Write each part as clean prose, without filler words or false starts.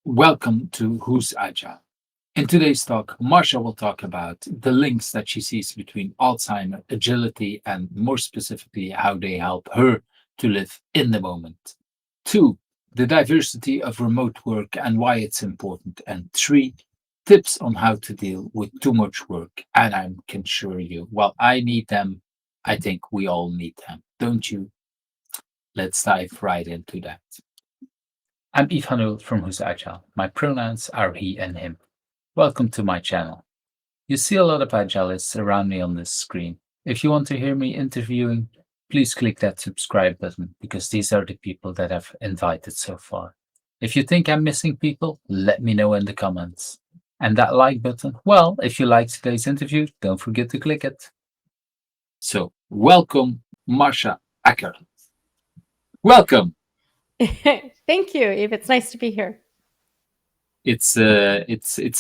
Welcome to Who's Agile. In today's talk, Marsha will talk about the links that she sees between Alzheimer, agility, and more specifically, how they help her to live in the moment. Two, the diversity of remote work and why it's important. And three, tips on how to deal with too much work. And I can assure you, well, I need them. I think we all need them, don't you? Let's dive right into that. I'm Yves Hanold from Who's Agile. My pronouns are he and him. Welcome to my channel. You see a lot of agilists around me on this screen. If you want to hear me interviewing, please click that subscribe button because these are the people that I've invited so far. If you think I'm missing people, let me know in the comments. And that like button, well, if you liked today's interview, don't forget to click it. So, welcome, Marsha Acker. Welcome. Thank you, Eve. It's nice to be here. It's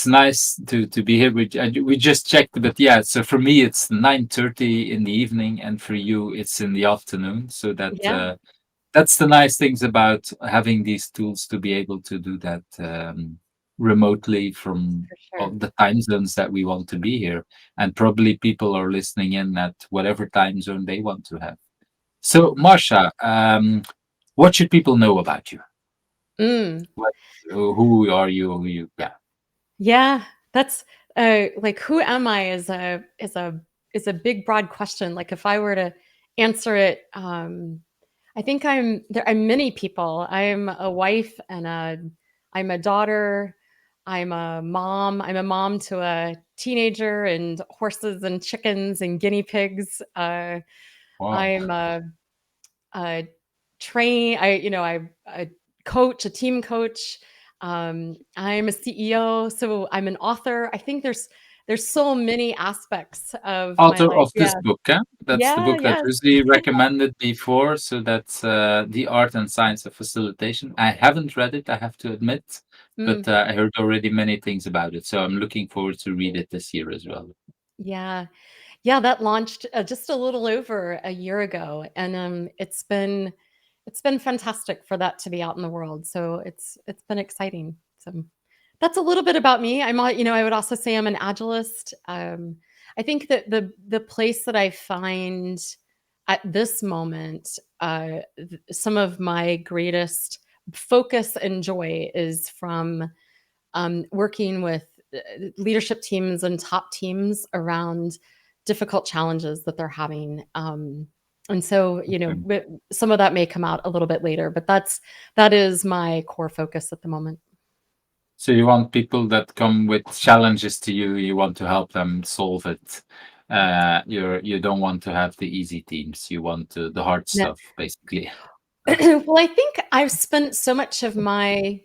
nice to be here. We just checked, but yeah. So for me, it's 9:30 in the evening, and for you, it's in the afternoon. So Yeah, that's the nice things about having these tools to be able to do that remotely from for all sure. the time zones that we want to be here, and probably people are listening in at whatever time zone they want to have. So, Marsha, what should people know about you? Mm, What, who are you? Yeah. yeah, that's like who am I is a big broad question. Like if I were to answer it, I think I'm many people. I'm a wife and I'm a daughter. I'm a mom to a teenager and horses and chickens and guinea pigs. Wow. I'm a train I you know I coach, a team coach. I'm a CEO, so I'm an author. I think there's so many aspects of my Author life. of Yeah. this book, eh? That's the Yeah, book that yes. Rusli recommended before. So that's The Art and Science of Facilitation. I haven't read it, I have to admit, but Mm, I heard already many things about it. So I'm looking forward to read it this year as well. yeah. Yeah, that launched, just a little over a year ago, and, it's been fantastic for that to be out in the world, so it's been exciting. So, that's a little bit about me. I would also say I'm an agilist. I think that the place that I find at this moment, some of my greatest focus and joy is from, working with leadership teams and top teams around difficult challenges that they're having. And so, Okay. some of that may come out a little bit later, but that is my core focus at the moment. So you want people that come with challenges to you, you want to help them solve it. You don't want to have the easy teams. You want the hard Yeah. stuff, basically. Well, I think I've spent so much of my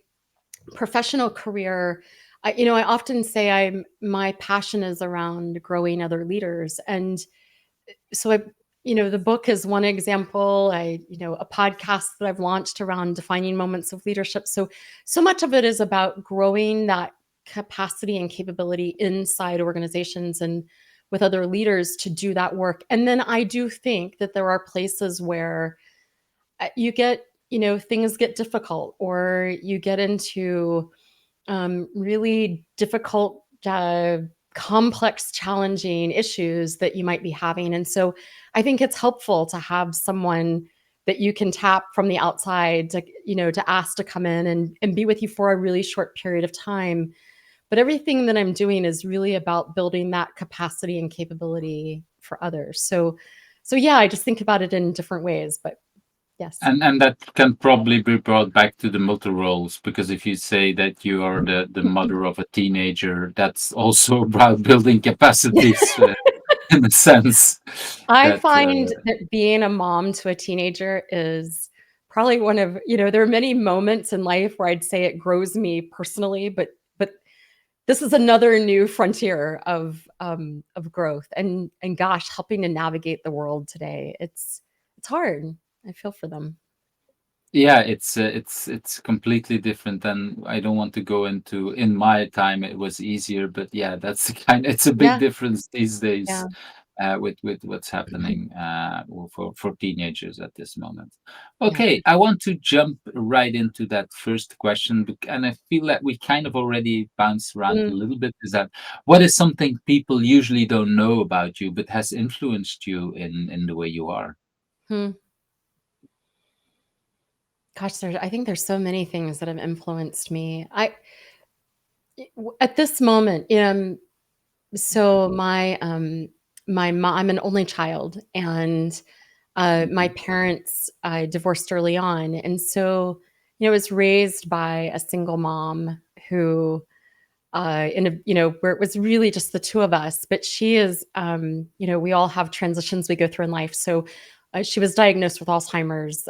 professional career. I often say my passion is around growing other leaders, and so the book is one example. A podcast that I've launched around defining moments of leadership. So much of it is about growing that capacity and capability inside organizations and with other leaders to do that work. And then I do think that there are places where things get difficult, or you get into really difficult, complex, challenging issues that you might be having. And so I think it's helpful to have someone that you can tap from the outside to ask to come in and be with you for a really short period of time. But everything that I'm doing is really about building that capacity and capability for others. So yeah, I just think about it in different ways, but yes. And that can probably be brought back to the mother roles because if you say that you are the mother of a teenager, that's also about building capacities in a sense I that find that being a mom to a teenager is probably there are many moments in life where I'd say it grows me personally, but this is another new frontier of growth and gosh, helping to navigate the world today. It's hard. I feel for them. yeah, it's completely different and I don't want to go into in my time it was easier, but yeah, that's the kind it's a big Yeah, difference these yeah. days. with what's happening for teenagers at this moment. Yeah. Okay, I want to jump right into that first question, and I feel that we kind of already bounced around a Mm, little bit. Is that what is something people usually don't know about you, but has influenced you in the way you are? hmm. Gosh, I think there's so many things that have influenced me. At this moment, so my mom, I'm an only child, and my Mhm. parents divorced early on, and so I was raised by a single mom who in a where it was really just the two of us. But she is, we all have transitions we go through in life. So she was diagnosed with Alzheimer's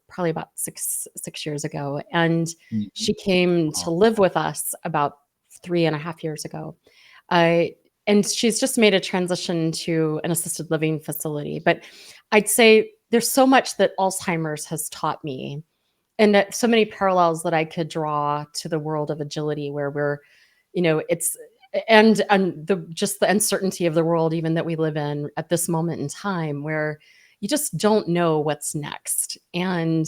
probably about six years ago, and Mhm. she came to Oh, live with us about 3.5 years ago. Uh, and she's just made a transition to an assisted living facility. But I'd say there's so much that Alzheimer's has taught me, and that so many parallels that I could draw to the world of agility, where it's and the just the uncertainty of the world even that we live in at this moment in time, where you just don't know what's next. And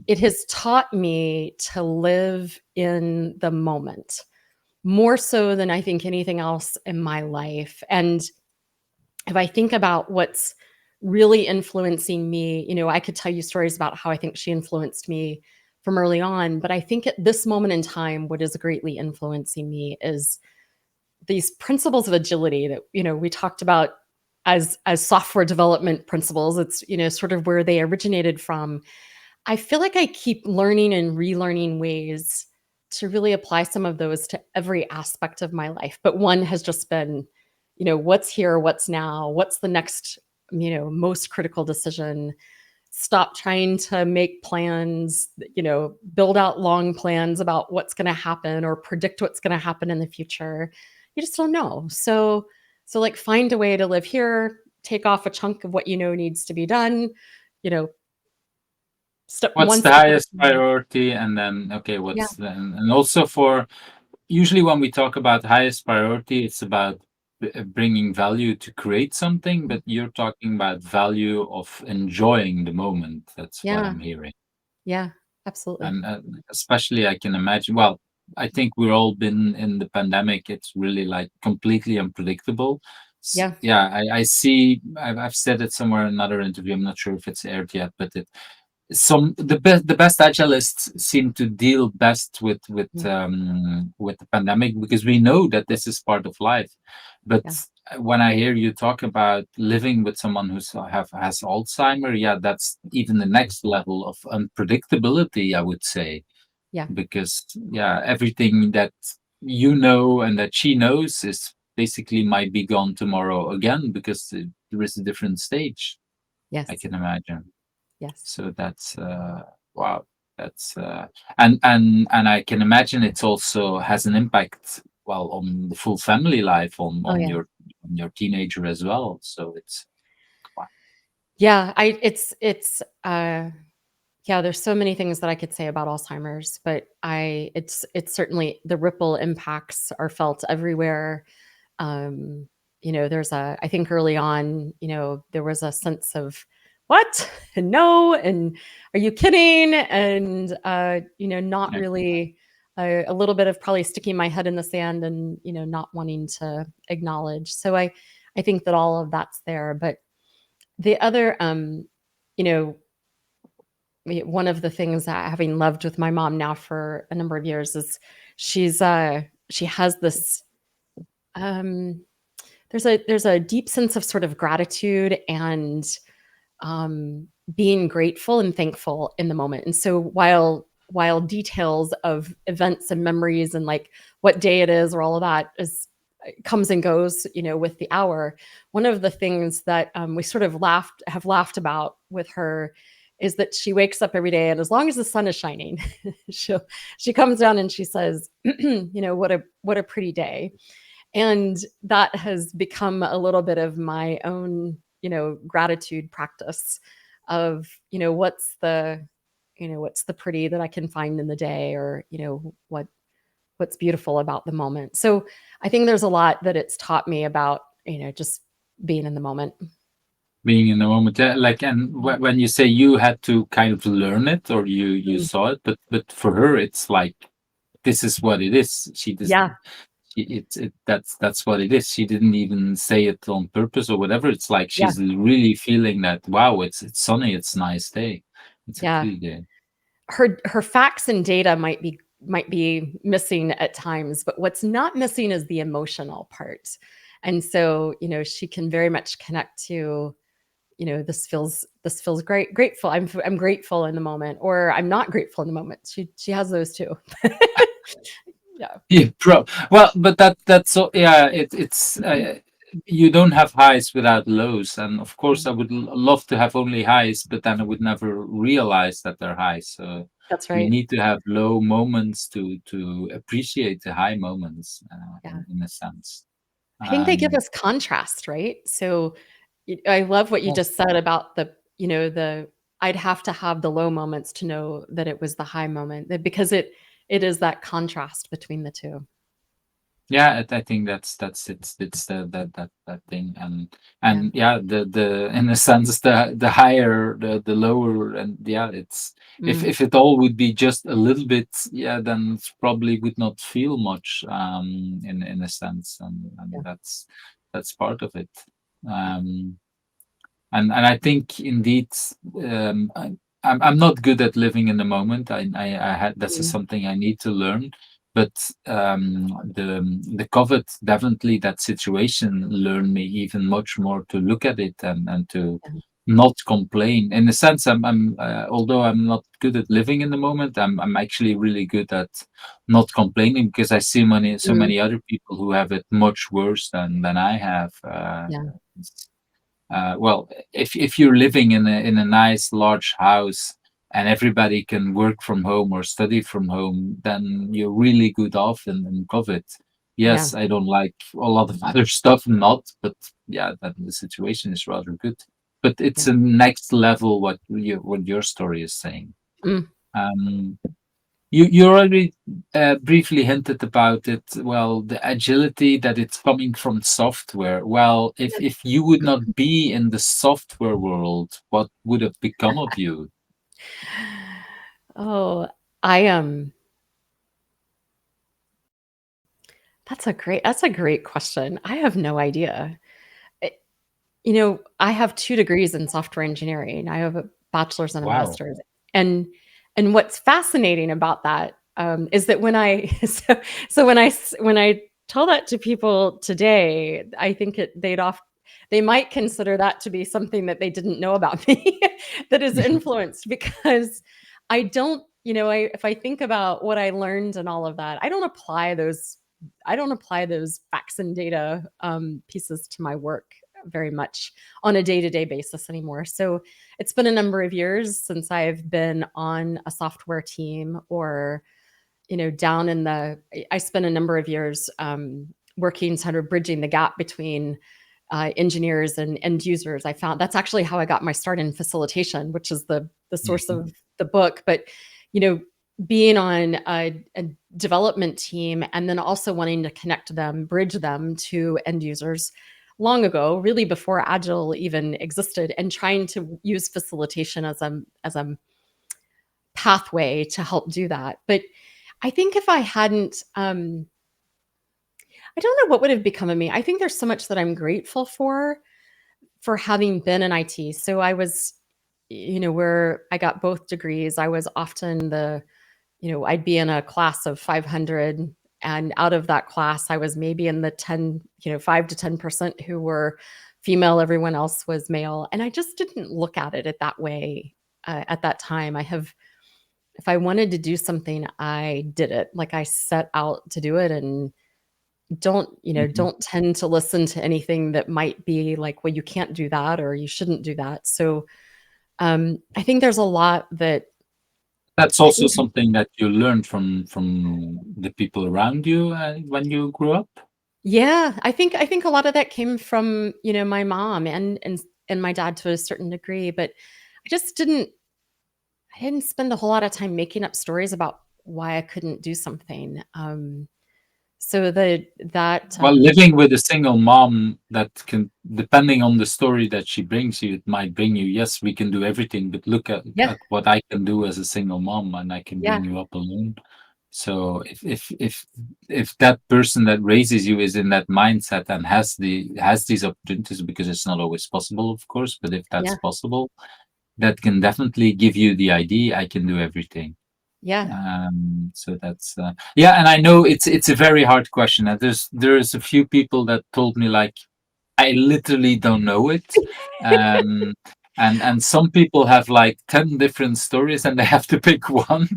it has taught me to live in the moment more so than I think anything else in my life. And if I think about what's really influencing me, I could tell you stories about how I think she influenced me from early on. But I think at this moment in time, what is greatly influencing me is these principles of agility that, we talked about as software development principles. It's, sort of where they originated from. I feel like I keep learning and relearning ways to really apply some of those to every aspect of my life. But one has just been, what's here, what's now, what's the next, most critical decision. Stop trying to make plans, build out long plans about what's going to happen or predict what's going to happen in the future. You just don't know. So like find a way to live here, take off a chunk of what needs to be done, you know, what's one the step at a highest time. priority, and then okay, Yeah. what's then, and also for usually when we talk about highest priority, it's about bringing value to create something, but you're talking about value of enjoying the moment. That's what Yeah. I'm hearing. Yeah. Absolutely. And especially I can imagine, well, I think we're all been in the pandemic. It's really like completely unpredictable. Yeah. Yeah, I see. I've said it somewhere in another interview. I'm not sure if it's aired yet, but the best agilists seem to deal best Mm, with the pandemic, because we know that this is part of life. But yeah. when I hear you talk about living with someone has Alzheimer, yeah, that's even the next level of unpredictability, I would say, Yeah. because yeah, everything that you know and that she knows is basically might be gone tomorrow again, because there is a different stage, I Yes. can imagine. Yes. So that's wow. That's and I can imagine it's also has an impact, well, on the full family life, Oh yeah. on your teenager as well. So it's wow. Yeah. It's yeah, there's so many things that I could say about Alzheimer's, but it's certainly the ripple impacts are felt everywhere. Um, I think early on, there was a sense of what? And no, and are you kidding? And not Yeah. really a little bit of probably sticking my head in the sand and, not wanting to acknowledge. So I think that all of that's there. But the other you know, one of the things that having lived with my mom now for a number of years is she has this um there's a deep sense of sort of gratitude and um, being grateful and thankful in the moment. And so while details of events and memories and like what day it is or all of that is comes and goes, with the hour. One of the things that we sort of laughed about with her is that she wakes up every day, and as long as the sun is shining, she comes down and she says, what a pretty day. And that has become a little bit of my own, gratitude practice of, what's the pretty that I can find in the day, or, what's beautiful about the moment. So I think there's a lot that it's taught me about, just being in the moment. Being in the moment, yeah, like, and Mm. when you say you had to kind of learn it, or you Mm. saw it, but for her, it's like this is what it is. She just Yeah, that's what it is. She didn't even say it on purpose or whatever. It's like yeah, she's really feeling that, wow, it's sunny, it's a nice day, it's a yeah. clear day. Her facts and data might be missing at times, but what's not missing is the emotional part. And so, she can very much connect to, this feels grateful. I'm grateful in the moment, or I'm not grateful in the moment. She has those too. Yeah. Yeah, well, but that's so, yeah, it's you don't have highs without lows, and of course Mm. I would love to have only highs, but then I would never realize that they're highs. So That's you right. need to have low moments to appreciate the high moments, Yeah. in a sense. I think they give Um, us contrast, right? So I love what you well, just said about the I'd have to have the low moments to know that it was the high moment, because it is that contrast between the two. yeah, I think it's that thing, Yeah. and yeah, the in a sense the higher the lower, and yeah, it's Mm, if it all would be just a little bit, yeah, then it probably would not feel much, in a sense, yeah. and that's part of it. Um, and I think indeed, I'm not good at living in the moment. I had that's Mm, something I need to learn. But the COVID, definitely, that situation learned me even much more to look at it, and to yeah. not complain. In a sense, I'm although I'm not good at living in the moment, I'm actually really good at not complaining, because I see so Mm, many other people who have it much worse than I have. yeah. Well, if you're living in a nice large house, and everybody can work from home or study from home, then you're really good off in COVID. Yeah. Yes, I don't like a lot of other stuff, not, but yeah, that the situation is rather good. But it's Yeah. a next level what your story is saying. Mm, Um, you already briefly hinted about it. Well, the agility that it's coming from software. Well, if you would not be in the software world, what would have become of you? Oh, I am. That's a great question. I have no idea. Eh, I have 2 degrees in software engineering. I have a bachelor's and a Wow. master's, and what's fascinating about that, is that when I so when I tell that to people today, I think they might consider that to be something that they didn't know about me that is influenced, because I don't, if I think about what I learned and all of that, I don't apply those facts and data, pieces to my work very much on a day-to-day basis anymore. So it's been a number of years since I've been on a software team, or down in the I spent a number of years, working, sort of bridging the gap between engineers and end users. I found that's actually how I got my start in facilitation, which is the source Mhm. of the book. But you know, being on a development team, and then also wanting to connect them, bridge them to end users long ago, really before Agile even existed, and trying to use facilitation as a pathway to help do that. But I think if I hadn't, I don't know what would have become of me. I think there's so much that I'm grateful for having been in IT. So I was, where I got both degrees. I was often I'd be in a class of 500, and out of that class, I was maybe in the 5 to 10% who were female. Everyone else was male. And I just didn't look at it at that way at that time. If I wanted to do something, I did it. Like, I set out to do it, and Mhm. don't tend to listen to anything that might be like, well, you can't do that, or you shouldn't do that. So I think there's a lot that That's I also think, something that you learned from the people around you, when you grew up. yeah, I think a lot of that came from, my mom and my dad to a certain degree, but I just I didn't spend a whole lot of time making up stories about why I couldn't do something. So that Well, living with a single mom, that can, depending on the story that she brings you, it might bring you, yes, we can do everything, but look yeah, at what I can do as a single mom, and I can yeah, bring you up alone. So if that person that raises you is in that mindset and has these opportunities, because it's not always possible, of course, but if that's yeah, possible, that can definitely give you the idea, I can do everything. yeah. So that's yeah, and I know it's a very hard question. And there's a few people that told me, like, I literally don't know it. Um, and some people have like 10 different stories and they have to pick one.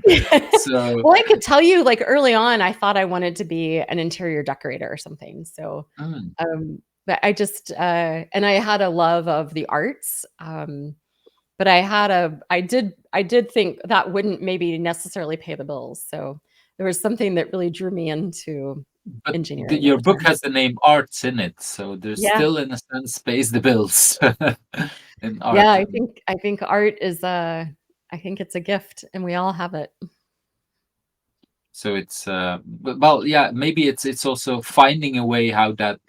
So Well, I could tell you, like, early on, I thought I wanted to be an interior decorator or something. So, mm, but I just, and I had a love of the arts. But I did think that wouldn't maybe necessarily pay the bills. So there was something that really drew me into but engineering at your the book time. has the name arts in it, so there's Yeah. still, in a sense, pays the bills in Yeah, art. I think art is I think it's a gift and we all have it. So it's well, yeah, maybe it's also finding a way how that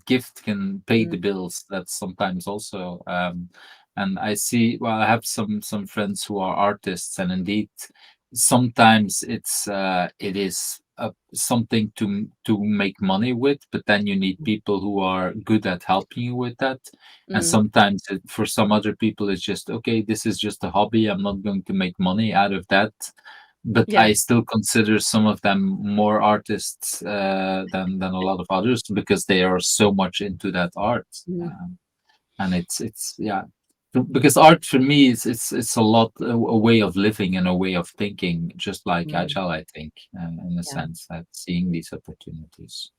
gift can pay the Mm, bills. That's sometimes also and I see, well, I have some friends who are artists, and indeed sometimes it is something to make money with, but then you need people who are good at helping you with that. And mm, sometimes for some other people it's just, okay, this is just a hobby, I'm not going to make money out of that. But yeah. I still consider some of them more artists than a lot of others, because they are so much into that art. Mm, Um, and it's yeah, because art for me is it's a lot a way of living and a way of thinking, just like mm, agile, I think, in a yeah. sense, that seeing these opportunities.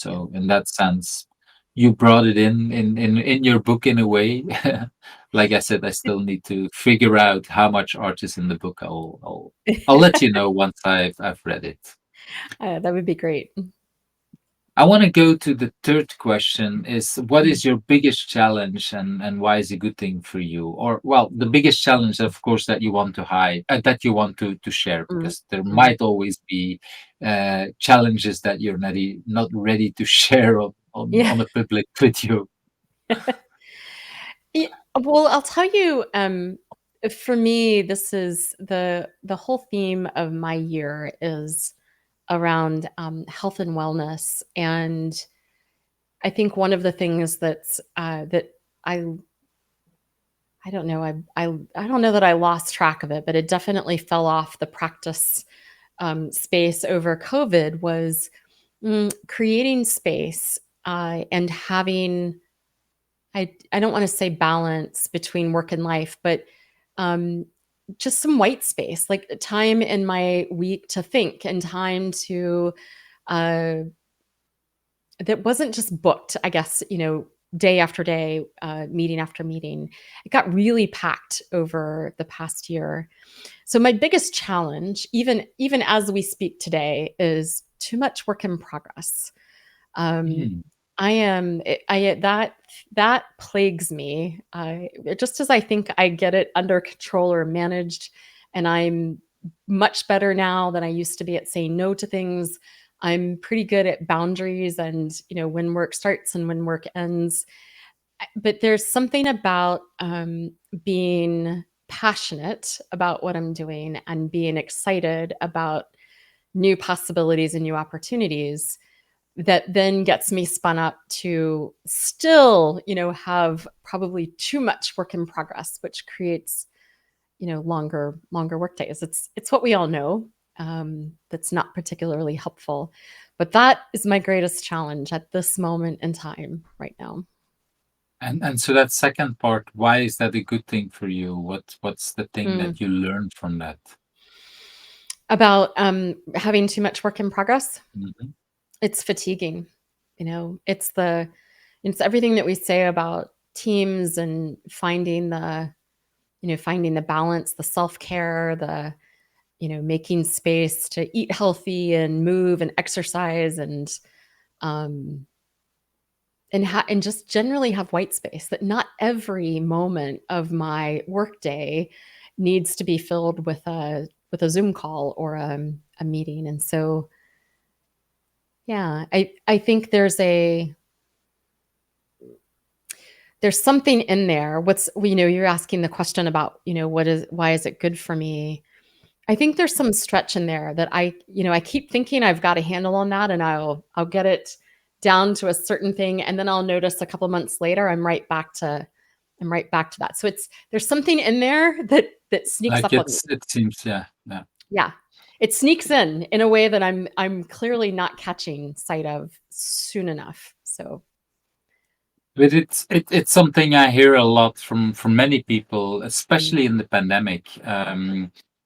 Yeah. So in that sense, you brought it in your book in a way. Like I said, I still need to figure out how much art is in the book. I'll let you know once I've read it. That would be great. I want to go to the third question: is what Mm, is your biggest challenge, and why is it a good thing for you? Or, well, the biggest challenge, of course, that you want to hide, that you want to share, mm, because there mm. might always be challenges that you're not ready to share Yeah. on a public video. Yeah, well, I'll tell you, for me, this is the whole theme of my year is around health and wellness, and I think one of the things that I I don't know I don't know that I lost track of it, but it definitely fell off the practice space over COVID was creating space and having I don't want to say balance between work and life, but um, just some white space, like time in my week to think and time to uh, that wasn't just booked, I guess, day after day, meeting after meeting. It got really packed over the past year. So my biggest challenge, even as we speak today, is too much work in progress. Um, Mm, I am I that plagues me. Just as I think I get it under control or managed, and I'm much better now than I used to be at saying no to things. I'm pretty good at boundaries and when work starts and when work ends. But there's something about being passionate about what I'm doing and being excited about new possibilities and new opportunities that then gets me spun up to still, have probably too much work in progress, which creates, longer work days. It's what we all know. That's not particularly helpful, but that is my greatest challenge at this moment in time right now. and so that second part, why is that a good thing for you? What's the thing Mm. that you learned from that? About having too much work in progress, Mhm. it's fatiguing. It's everything that we say about teams and finding the balance, the self-care, making space to eat healthy and move and exercise um, and just generally have white space. That not every moment of my workday needs to be filled with a Zoom call or a meeting. And so Yeah, I think there's something in there. You're asking the question about, why is it good for me? I think there's some stretch in there that I keep thinking I've got a handle on that, and I'll get it down to a certain thing, and then I'll notice a couple months later I'm right back to that. So there's something in there that sneaks Like up on me. it seems, yeah, yeah. Yeah. It sneaks in a way that I'm clearly not catching sight of soon enough. So, But it's something I hear a lot from many people, mm, especially in the pandemic.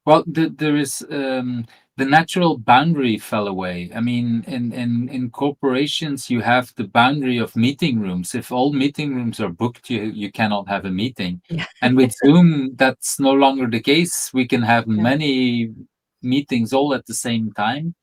Well, there is the natural boundary fell away. I mean, in corporations, you have the boundary of meeting rooms. If all meeting rooms are booked, you cannot have a meeting. yeah. And with Zoom, that's no longer the case. We can have Yeah. many meetings all at the same time,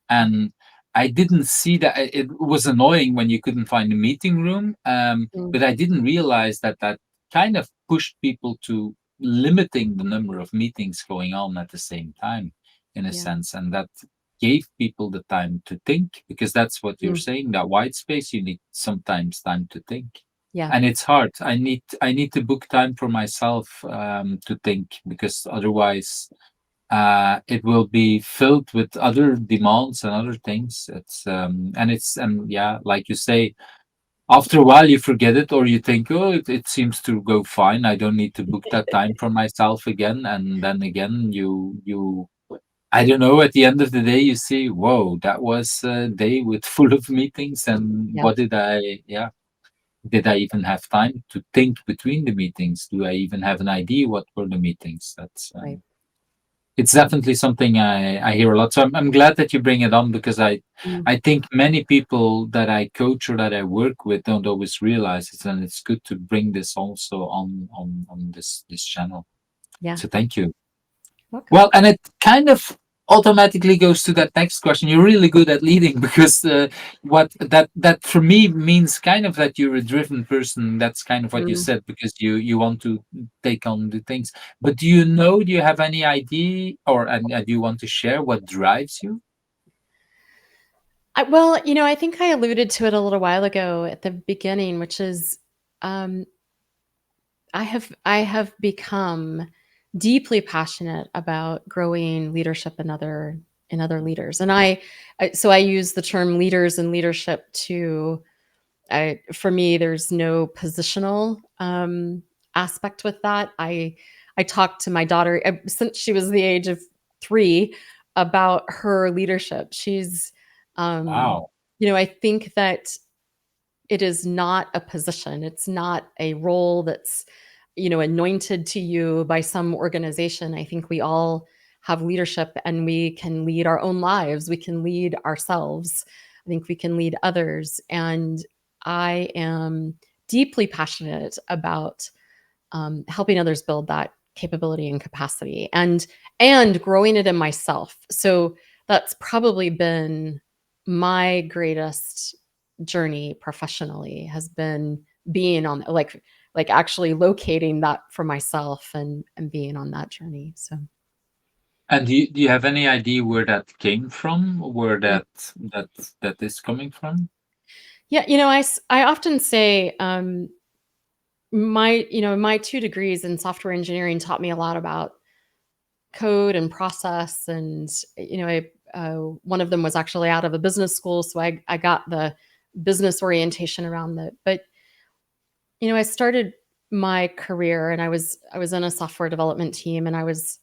and I didn't see that. It was annoying when you couldn't find a meeting room, Mm, but I didn't realize that kind of pushed people to limiting the number of meetings going on at the same time, in a yeah. sense, and that gave people the time to think, because that's what you're Mm, saying. That white space, you need sometimes time to think, yeah. and it's hard. I need to book time for myself to think, because otherwise it will be filled with other demands and other things. And yeah, like you say, after a while you forget it, or you think, oh, it seems to go fine, I don't need to book that time for myself again. And then again, you I don't know, at the end of the day you see, whoa, that was a day with full of meetings, and Yeah. what did I even have time to think between the meetings? Do I even have an idea what were the meetings? That's Right. it's definitely something I hear a lot. So I'm glad that you bring it on, because Mm, I think many people that I coach or that I work with don't always realize it, and it's good to bring this also on this channel. yeah. So thank you. Welcome. Well, and it kind of automatically goes to that next question. You're really good at leading because what that for me means kind of that you're a driven person. That's kind of what you Mm. said, because you want to take on the things. But do you have any idea, or do you want to share what drives you? Well, I think I alluded to it a little while ago at the beginning, which is um, I have become deeply passionate about growing leadership in other leaders, and so I use the term leaders and leadership to for me, there's no positional aspect with that. I talked to my daughter since she was the age of 3 about her leadership. Um, Wow. I think that it is not a position. It's not a role that's, anointed to you by some organization. I think we all have leadership and we can lead our own lives. We can lead ourselves. I think we can lead others. And I am deeply passionate about helping others build that capability and capacity and growing it in myself. So that's probably been my greatest journey professionally, has been being on like actually locating that for myself and being on that journey. So And do you have any idea where that came from, where mm. that that is coming from? Yeah, I often say my 2 degrees in software engineering taught me a lot about code and process, and one of them was actually out of a business school, so I got the business orientation around it. But I started my career, and I was in a software development team, and I was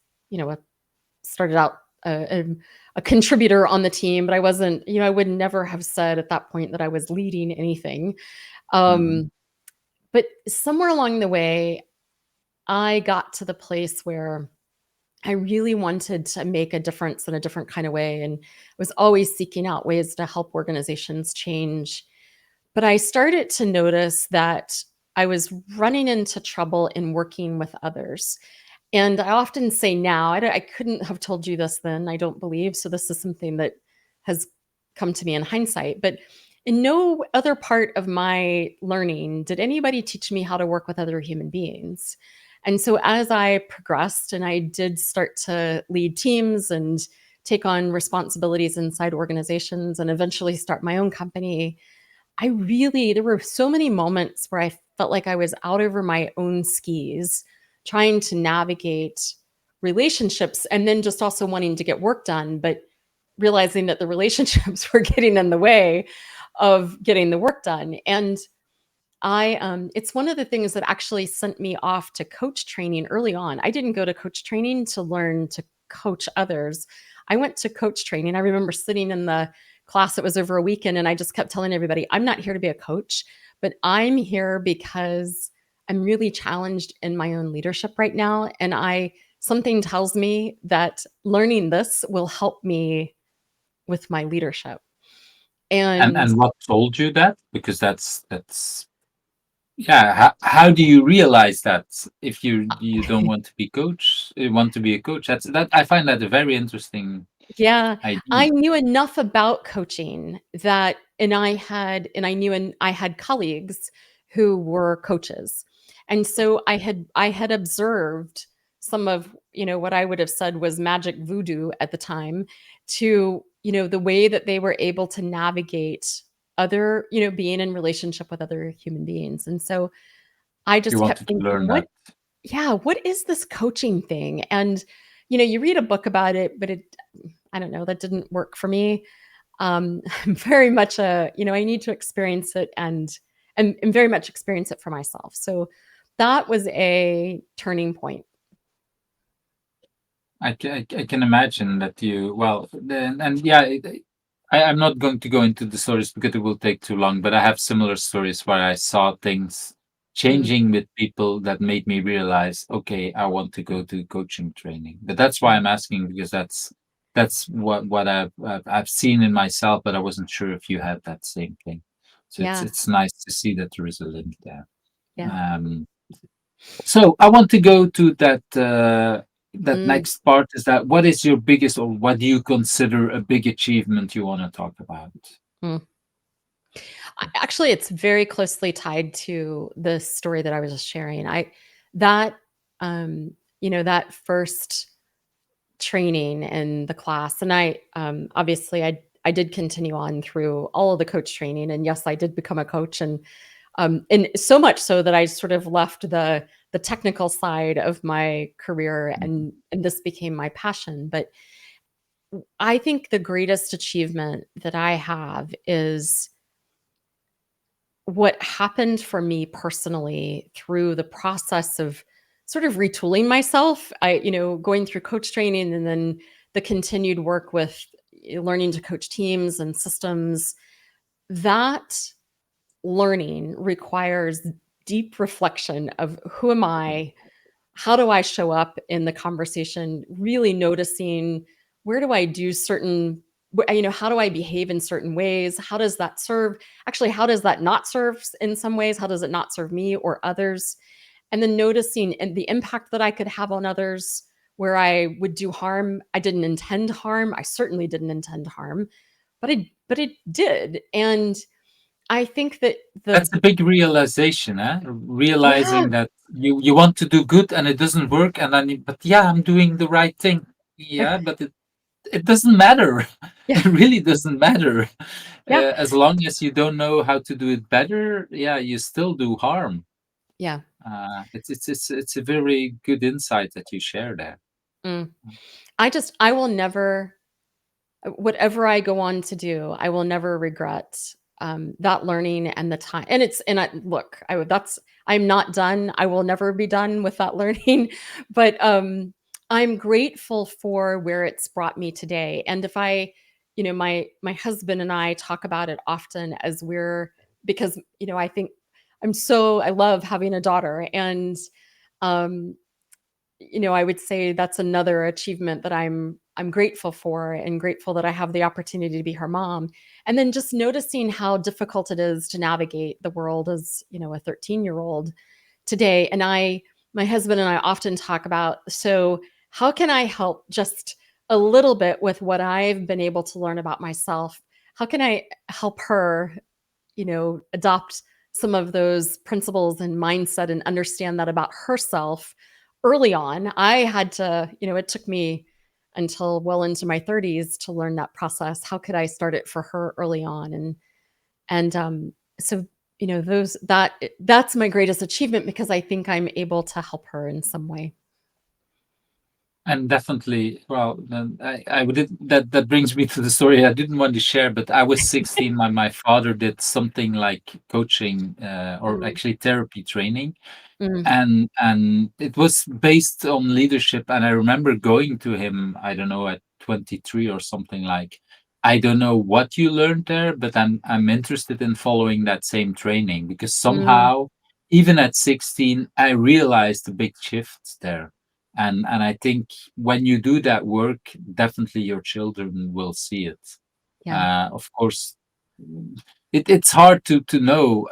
started out a contributor on the team, but I wasn't, I would never have said at that point that I was leading anything. Mhm. um, but somewhere along the way I got to the place where I really wanted to make a difference in a different kind of way, and was always seeking out ways to help organizations change. But I started to notice that I was running into trouble in working with others. And I often say now, I couldn't have told you this then, I don't believe. So this is something that has come to me in hindsight. But in no other part of my learning did anybody teach me how to work with other human beings. And so as I progressed and I did start to lead teams and take on responsibilities inside organizations and eventually start my own company, there were so many moments where I felt like I was out over my own skis, trying to navigate relationships and then just also wanting to get work done, but realizing that the relationships were getting in the way of getting the work done. And it's one of the things that actually sent me off to coach training early on. I didn't go to coach training to learn to coach others. I went to coach training. I remember sitting in the class, it was over a weekend, and I just kept telling everybody, I'm not here to be a coach, but I'm here because I'm really challenged in my own leadership right now. And something tells me that learning this will help me with my leadership. And And what told you that? Because that's yeah. How do you realize that if you don't want to be coach, you want to be a coach? That I find that a very interesting yeah, I idea. knew enough about coaching that, and I had colleagues who were coaches. And so I had observed some of, what I would have said was magic voodoo at the time, to, the way that they were able to navigate being in relationship with other human beings. And so I You just kept wanted to thinking, learn that. what is this coaching thing? And, you read a book about it, but I don't know, that didn't work for me. I'm very much I need to experience it and very much experience it for myself. So that was a turning point. I can imagine that you well then and yeah I'm not going to go into the stories because it will take too long, but I have similar stories where I saw things Mm, changing with people that made me realize, okay, I want to go to coaching training. But that's why yeah, I'm asking because that's what I've seen in myself, but I wasn't sure if you had that same thing. So yeah, it's nice to see that there is a link there. yeah. Um, so I want to go to that Mm, next part is that what is your biggest or what do you consider a big achievement you want to talk about? mm. Actually, it's very closely tied to the story that I was just sharing. That, um, that first training in the class, and obviously I did continue on through all of the coach training, and yes, I did become a coach, and so much so that I sort of left the technical side of my career, Mhm. and this became my passion. But I think the greatest achievement that I have is what happened for me personally through the process of sort of retooling myself. Going through coach training and then the continued work with learning to coach teams and systems. That learning requires deep reflection of who am I? How do I show up in the conversation? Really noticing, where do I do how do I behave in certain ways? How does that serve? Actually, how does that not serve in some ways? How does it not serve me or others? And then noticing and the impact that I could have on others, where I would do harm. I didn't intend harm. I certainly didn't intend harm, but it did. And I think that That's the a big realization, eh? yeah, Realizing that you want to do good and it doesn't work, and then but yeah, I'm doing the right thing. yeah, Yeah, but it doesn't matter. yeah, It really doesn't matter. yeah, As long as you don't know how to do it better, yeah, you still do harm. yeah. It's a very good insight that you share there. Mm. I will never, whatever I go on to do, I will never regret that learning and the time. And look, I'm not done. I will never be done with that learning, but I'm grateful for where it's brought me today. And if I, my husband and I talk about it often because, I think I love having a daughter, and um, I would say that's another achievement that I'm grateful for, and grateful that I have the opportunity to be her mom. And then just noticing how difficult it is to navigate the world as, a 13-year-old today. And my husband and I often talk about, so how can I help just a little bit with what I've been able to learn about myself? How can I help her, adopt some of those principles and mindset and understand that about herself early on? I had to, it took me until well into my 30s to learn that process. How could I start it for her early on? And so that's my greatest achievement because I think I'm able to help her in some way. And definitely, well, then I would that brings me to the story I didn't want to share, but I was 16 when my father did something like coaching or Mm, actually therapy training, mm, and it was based on leadership. And I remember going to him, I don't know, at 23 or something like, I don't know what you learned there, but I'm interested in following that same training because mm, somehow, even at 16, I realized the big shifts there. And I think when you do that work, definitely your children will see it. yeah, Of course, it's hard to know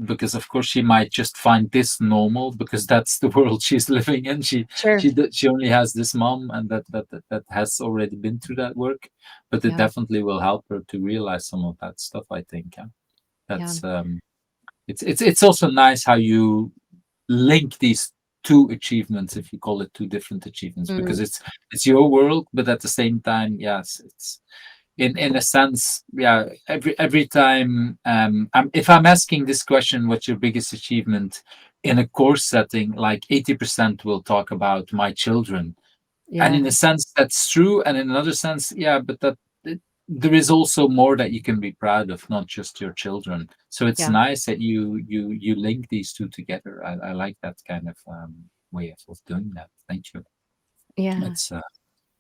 because of course she might just find this normal because that's the world she's living in. sure, She only has this mom, and that has already been through that work, but it yeah, definitely will help her to realize some of that stuff. I think yeah, that's it's also nice how you link these two achievements, if you call it two different achievements, because mm, it's your world, but at the same time, yes, it's in a sense, yeah. Every time, if I'm asking this question, what's your biggest achievement in a course setting, like 80% will talk about my children, and yeah, in a sense that's true, and in another sense, yeah, but there is also more that you can be proud of, not just your children. So it's yeah, nice that you link these two together. I like that kind of way of doing that. Thank you. yeah,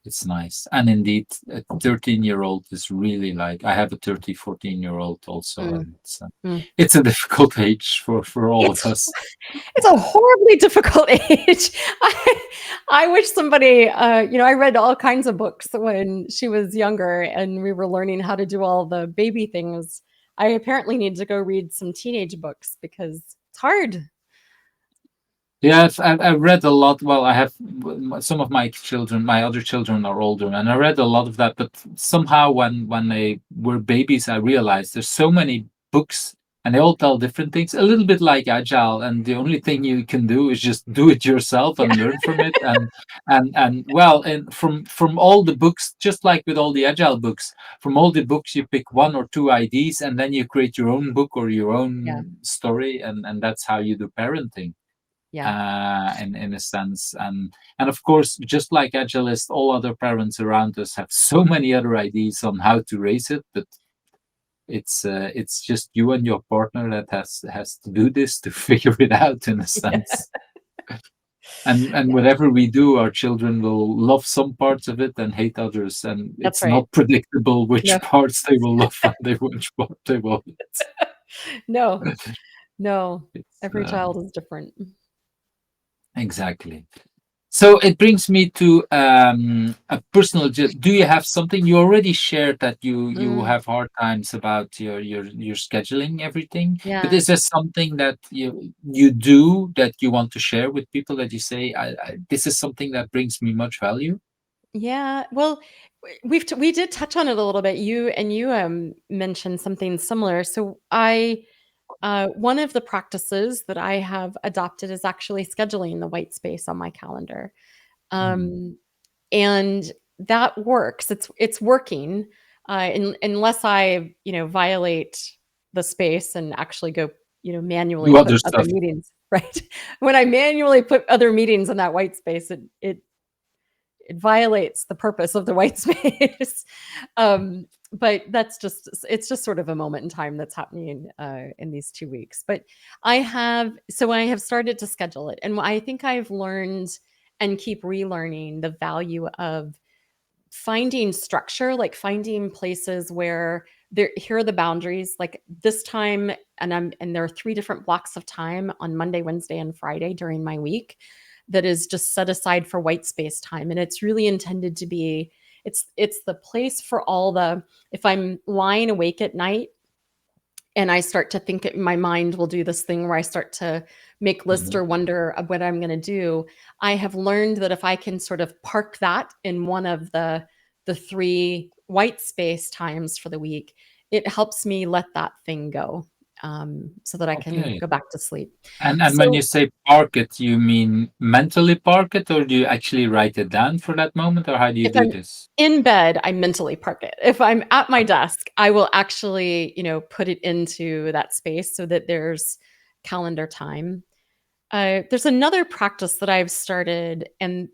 It's nice. And indeed, a 13-year-old is really like, I have a 14-year-old also, mm, and mm. it's a difficult age for all of It's us. it's a horribly difficult age. I wish somebody, I read all kinds of books when she was younger and we were learning how to do all the baby things. I apparently need to go read some teenage books because it's hard. Yeah, I've read a lot. Well, I have some of my children, my other children are older, and I read a lot of that. But somehow, when they were babies, I realized there's so many books, and they all tell different things. A little bit like agile, and the only thing you can do is just do it yourself Yeah, and learn from it. And well, and from all the books, just like with all the agile books, from all the books you pick one or two ideas, and then you create your own book or your yeah, own story, and that's how you do parenting yeah, in a sense. And of course, just like agilists, all other parents around us have so many other ideas on how to raise it, but it's just you and your partner that has to do this to figure it out in a yeah. sense. And Yeah, whatever we do, our children will love some parts of it and hate others, and that's it's right. not predictable No, which parts they will love and which part they will hate. no, no. It's Every child is different. exactly. So it brings me to a personal. Do you have something you already shared that you Mm, have hard times about your scheduling everything? But yeah. is there something that you do that you want to share with people that you say, this is something that brings me much value? Yeah, well, we did touch on it a little bit. You mentioned something similar. So I one of the practices that I have adopted is actually scheduling the white space on my calendar. Mm. Um, and that works. It's working, unless I, violate the space and actually go, manually Do put other other stuff. meetings, right? When I manually put other meetings in that white space, it violates the purpose of the white space. But it's just sort of a moment in time that's happening in these 2 weeks. But I have started to schedule it, and I think I've learned and keep relearning the value of finding structure, like finding places where here are the boundaries, like this time, and there are 3 different blocks of time on Monday, Wednesday, and Friday during my week that is just set aside for white space time. And it's really intended to be, it's the place for all the, if I'm lying awake at night and I start to think my mind will do this thing where I start to make lists Mhm. or wonder of what I'm going to do. I have learned that if I can sort of park that in one of the 3 white space times for the week, it helps me let that thing go. so that I can Okay. go back to sleep. And when you So say park it, you mean mentally park it, or do you actually write it down for that moment, or how do you if do I'm this? in bed, I mentally park it. If I'm at my desk, I will actually, put it into that space so that there's calendar time. There's another practice that I've started and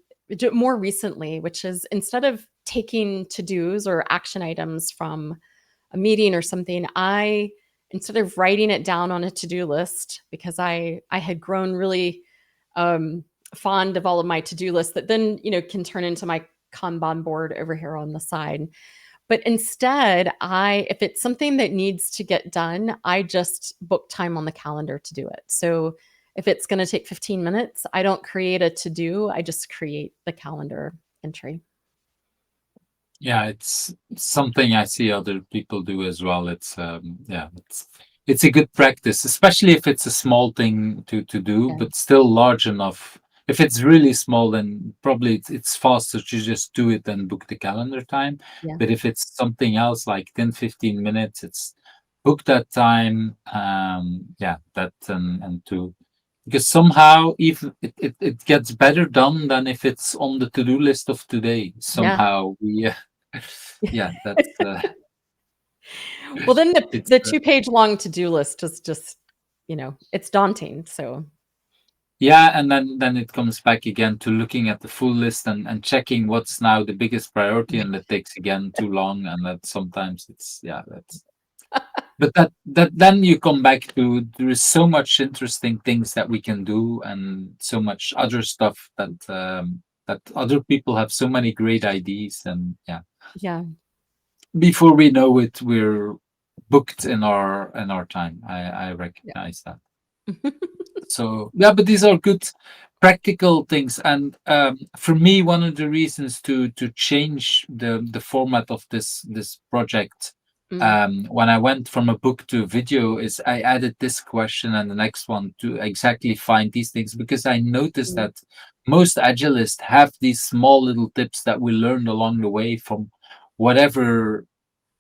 more recently, which is instead of taking to dos or action items from a meeting or something, instead of writing it down on a to do list, because I had grown really um, fond of all of my to do lists that then can turn into my Kanban board over here on the side. But instead, if it's something that needs to get done, I just book time on the calendar to do it. So if it's going to take 15 minutes, I don't create a to do, I just create the calendar entry. Yeah, it's something I see other people do as well. Yeah, it's a good practice, especially if it's a small thing to do, Yeah. but still large enough. If it's really small, then probably it's faster to just do it and book the calendar time. Yeah. But if it's something else like 10, 15 minutes, it's book that time. Yeah, that and to because somehow even it gets better done than if it's on the to-do list of today. Yeah. Somehow we yeah, that's Well, then it's the 2-page long to-do list is just, it's daunting. So yeah, and then it comes back again to looking at the full list and checking what's now the biggest priority, and that takes again too long, and that sometimes it's yeah, that's but that then you come back to there is so much interesting things that we can do and so much other stuff that other people have so many great ideas, and yeah, yeah. before we know it, we're booked in our time. I Yeah. recognize that. So yeah, but these are good practical things. And for me, one of the reasons to change the format of this project Mm, when I went from a book to a video is I added this question and the next one to exactly find these things, because I noticed mm, that most agilists have these small little tips that we learned along the way from whatever.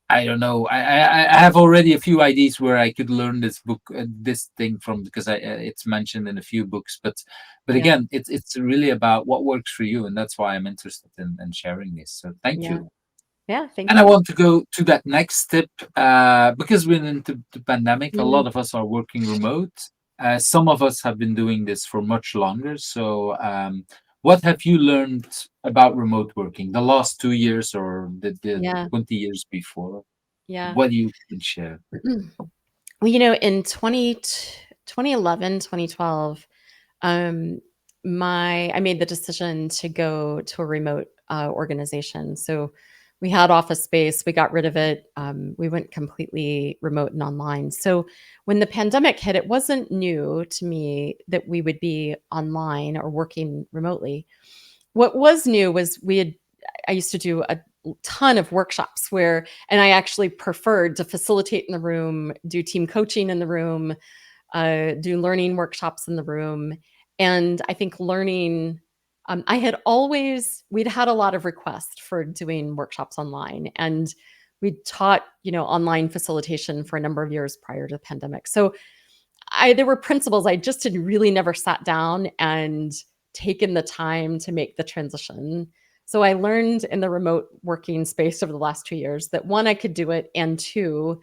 I don't know. I have already a few ideas where I could learn this book, this thing from, because it's mentioned in a few books. But yeah. again, it's really about what works for you, and that's why I'm interested in sharing this. So thank Yeah. you. Yeah. Thank And I you. want to go to that next tip because we're into the pandemic. A Mm, lot of us are working remote. Some of us have been doing this for much longer. So, what have you learned about remote working the last 2 years or the yeah. 20 years before? Yeah. What do you can share? Well, in 2011, 2012, um, I made the decision to go to a remote organization. So we had office space, we got rid of it. We went completely remote and online. So when the pandemic hit, it wasn't new to me that we would be online or working remotely. What was new was I used to do a ton of workshops and I actually preferred to facilitate in the room, do team coaching in the room, do learning workshops in the room. And I think we'd had a lot of requests for doing workshops online. And we taught, online facilitation for a number of years prior to the pandemic. So there were principles I just had really never sat down and taken the time to make the transition. So I learned in the remote working space over the last 2 years that one, I could do it, and two,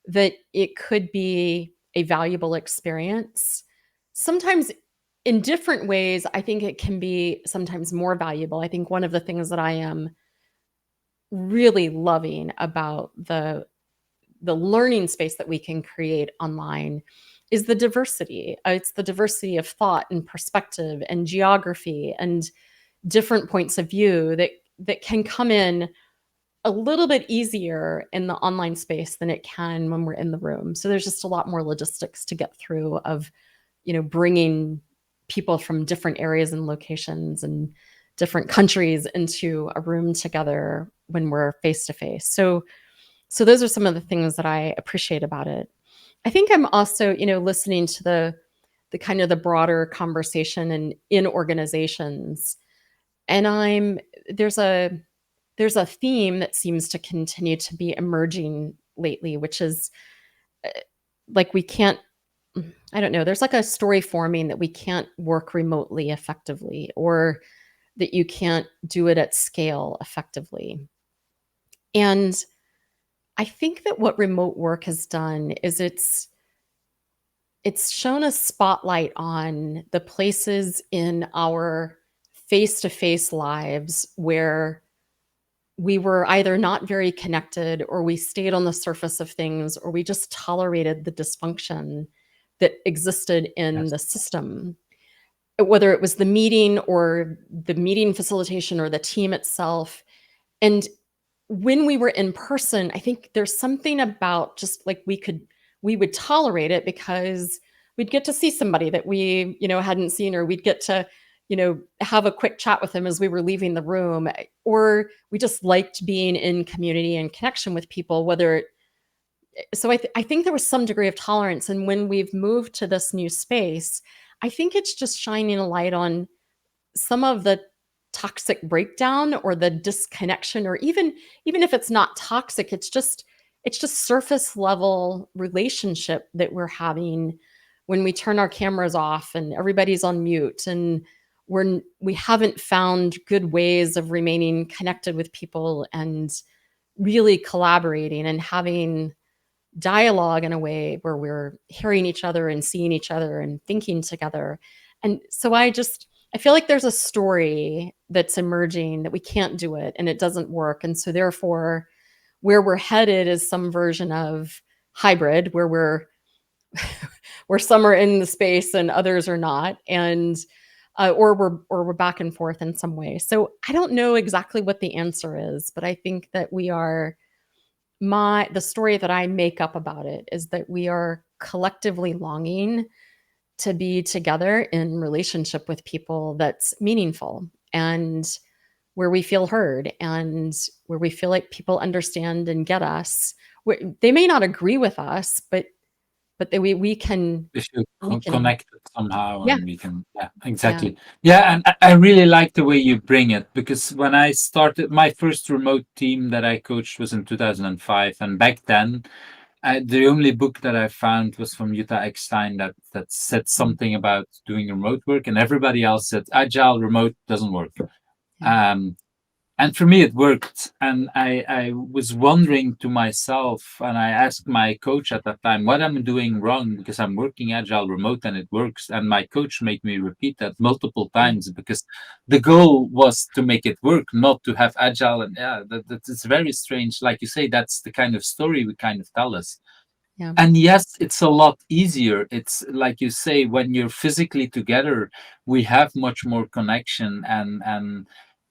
that it could be a valuable experience. Sometimes in different ways, I think it can be sometimes more valuable. I think one of the things that I am really loving about the learning space that we can create online is the diversity. It's the diversity of thought and perspective and geography and different points of view that can come in a little bit easier in the online space than it can when we're in the room. So there's just a lot more logistics to get through of, bringing people from different areas and locations and different countries into a room together when we're face to face. So those are some of the things that I appreciate about it. I think I'm also, listening to the kind of the broader conversation in organizations. And there's a theme that seems to continue to be emerging lately, which is like we can't, I don't know, there's like a story forming that we can't work remotely effectively, or that you can't do it at scale effectively. And I think that what remote work has done is it's shown a spotlight on the places in our face-to-face lives where we were either not very connected, or we stayed on the surface of things, or we just tolerated the dysfunction that existed in Yes. the system, whether it was the meeting or the meeting facilitation or the team itself. And when we were in person, I think there's something about just like we would tolerate it because we'd get to see somebody that we, hadn't seen, or we'd get to, have a quick chat with them as we were leaving the room, or we just liked being in community and connection with people, so I think there was some degree of tolerance. And when we've moved to this new space, I think it's just shining a light on some of the toxic breakdown or the disconnection, or even if it's not toxic, it's just surface level relationship that we're having when we turn our cameras off and everybody's on mute, and we haven't found good ways of remaining connected with people and really collaborating and having dialogue in a way where we're hearing each other and seeing each other and thinking together. And so I feel like there's a story that's emerging that we can't do it and it doesn't work. And so therefore, where we're headed is some version of hybrid, where where some are in the space and others are not, and or we're back and forth in some way. So I don't know exactly what the answer is, but I think that the story that I make up about it is that we are collectively longing to be together in relationship with people that's meaningful, and where we feel heard, and where we feel like people understand and get us. They may not agree with us, but We feel we can connected somehow, yeah, and we can, yeah, yeah, exactly. Yeah, and I really like the way you bring it, because when I started my first remote team that I coached was in 2005, and back then the only book that I found was from Jutta Eckstein that said mm, something about doing remote work, and everybody else said agile remote doesn't work. yeah, Um, and for me, it worked. And I was wondering to myself, and I asked my coach at that time, what am I doing wrong? Because I'm working agile remote and it works. And my coach made me repeat that multiple mm, times, because the goal was to make it work, not to have agile. And yeah, it's very strange. Like you say, that's the kind of story we kind of tell us. yeah, And yes, it's a lot easier. It's like you say, when you're physically together, we have much more connection,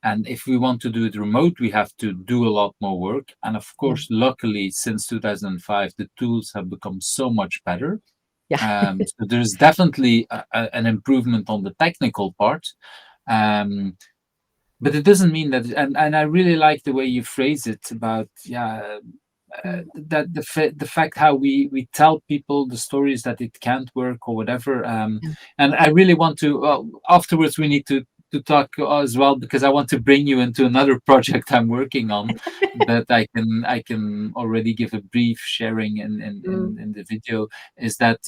and if we want to do it remote, we have to do a lot more work. And of yeah, course, luckily, since 2005, the tools have become so much better. yeah, So there's definitely an improvement on the technical part. Um, but it doesn't mean that, and I really like the way you phrase it about, yeah, mm, that the fact how we tell people the stories that it can't work or whatever. yeah. And I really want to, afterwards we need to talk as well, because I want to bring you into another project I'm working on, that I can already give a brief sharing Mm, in the video. Is that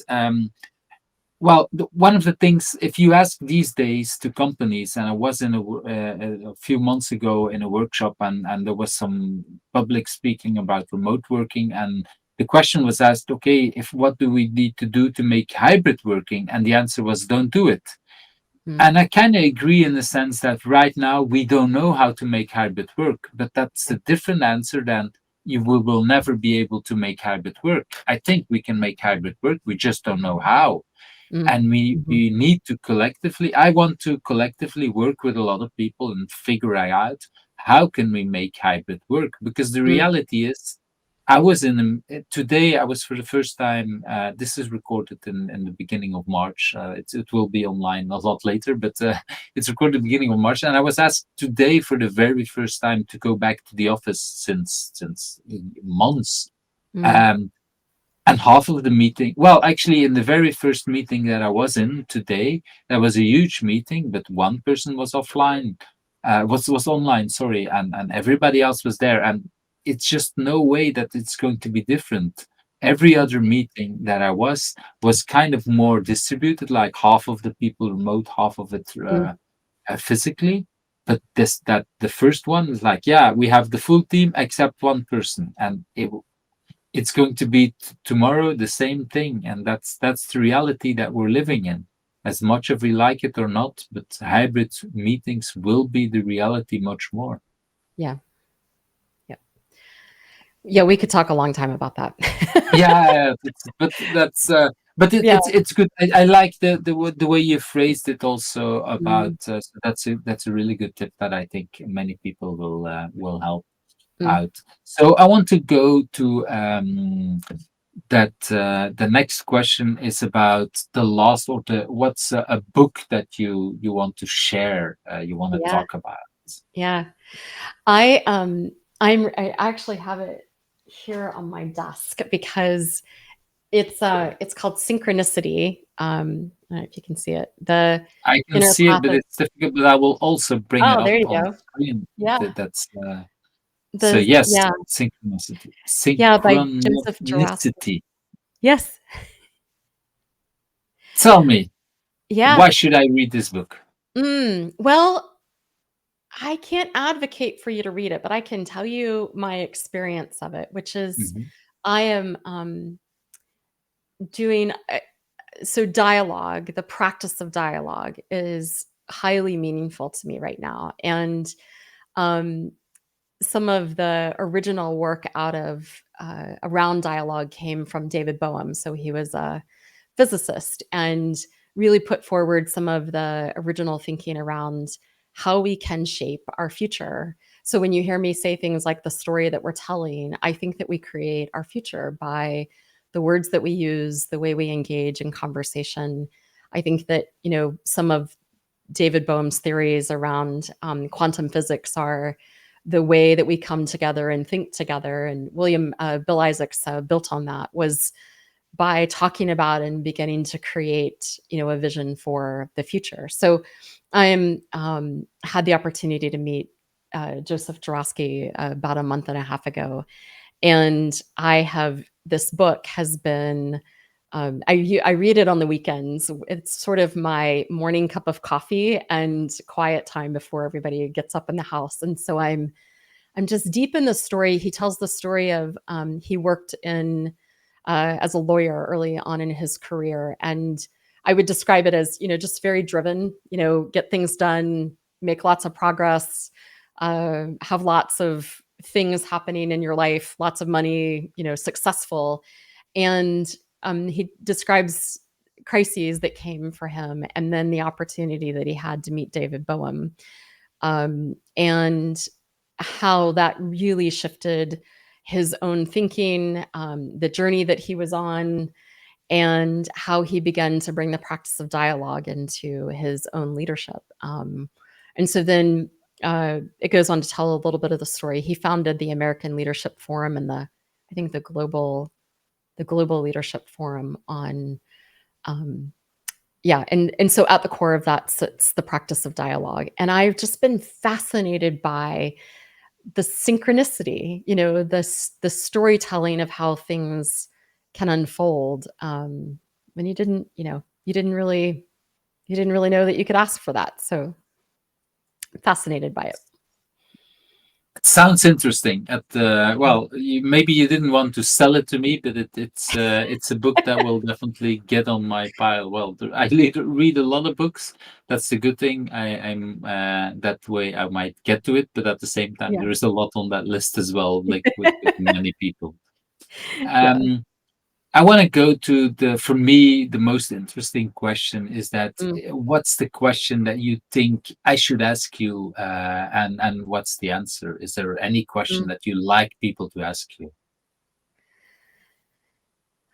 well, one of the things, if you ask these days to companies, and I was in a few months ago in a workshop, and there was some public speaking about remote working, and the question was asked, okay, if what do we need to do to make hybrid working? And the answer was, don't do it. mm, And I kind of agree in the sense that right now we don't know how to make hybrid work, but that's yeah, a different answer than you will never be able to make hybrid work. I think we can make hybrid work, we just don't know how. mm, And we mhm, we need to collectively, I want to collectively work with a lot of people and figure out how can we make hybrid work, because the mm, reality is, I was today I was for the first time, this is recorded in the beginning of March, it will be online a lot later, but it's recorded beginning of March, and I was asked today for the very first time to go back to the office since months. mm, um, and half of the meeting, well, actually, in the very first meeting that I was in today, that was a huge meeting, but one person was offline, was online, sorry, and everybody else was there. And it's just no way that it's going to be different. Every Mm, other meeting that I was kind of more distributed, like half of the people remote, half of it mm. physically. But this that the first one is like, yeah, we have the full team except one person, and it's going to be tomorrow the same thing, and that's the reality that we're living in. As much as we like it or not, but hybrid meetings will be the reality much more. Yeah. Yeah. Yeah, we could talk a long time about that. Yeah, but that's Yeah. it's good. I like the way you phrased it also about. Mm, So that's a really good tip that I think many people will help mm. out. So I want to go to that. The next question is about the last or the what's a book that you want to share. You want to Yeah. talk about. Yeah. I actually have it here on my desk because it's called Synchronicity. I don't know if you can see it. The I can inner see it, path but of it's difficult. But I will also bring it Oh, up there you on the go. screen. Yeah. That's. So The yes, yeah. synchronicity. Yeah, by Joseph Jurassic. Synchronicity. Yes. Tell me, Yeah. why should I read this book? Well, I can't advocate for you to read it, but I can tell you my experience of it, which is Mhm. I am doing so dialogue, the practice of dialogue is highly meaningful to me right now. And um, some of the original work out of around dialogue came from David Boehm. So he was a physicist and really put forward some of the original thinking around how we can shape our future. So when you hear me say things like the story that we're telling, I think that we create our future by the words that we use, the way we engage in conversation. I think that, some of David Boehm's theories around quantum physics are the way that we come together and think together. And Bill Isaacs built on that was by talking about and beginning to create, a vision for the future. So I had the opportunity to meet Joseph Jurowski about a month and a half ago, and this book has been. I read it on the weekends. It's sort of my morning cup of coffee and quiet time before everybody gets up in the house. And so I'm just deep in the story. He tells the story of he worked in as a lawyer early on in his career, and I would describe it as just very driven. Get things done, make lots of progress, have lots of things happening in your life, lots of money, successful, and he describes crises that came for him, and then the opportunity that he had to meet David Boehm, and how that really shifted his own thinking, the journey that he was on, and how he began to bring the practice of dialogue into his own leadership. And so then it goes on to tell a little bit of the story. He founded the American Leadership Forum and I think the Global Leadership Forum on yeah, and so at the core of that sits the practice of dialogue. And I've just been fascinated by the synchronicity, the storytelling of how things can unfold. When you didn't really know that you could ask for that. So fascinated by it. It sounds interesting. Maybe you didn't want to sell it to me, but it's a book that will definitely get on my pile. Well, I read a lot of books. That's the good thing. I'm that way I might get to it, but at the same time, Yeah. there is a lot on that list as well, like with many people. Yeah. Um, I want to go to for me, the most interesting question is that Mm, what's the question that you think I should ask you, and what's the answer? Is there any question mm. that you like people to ask you?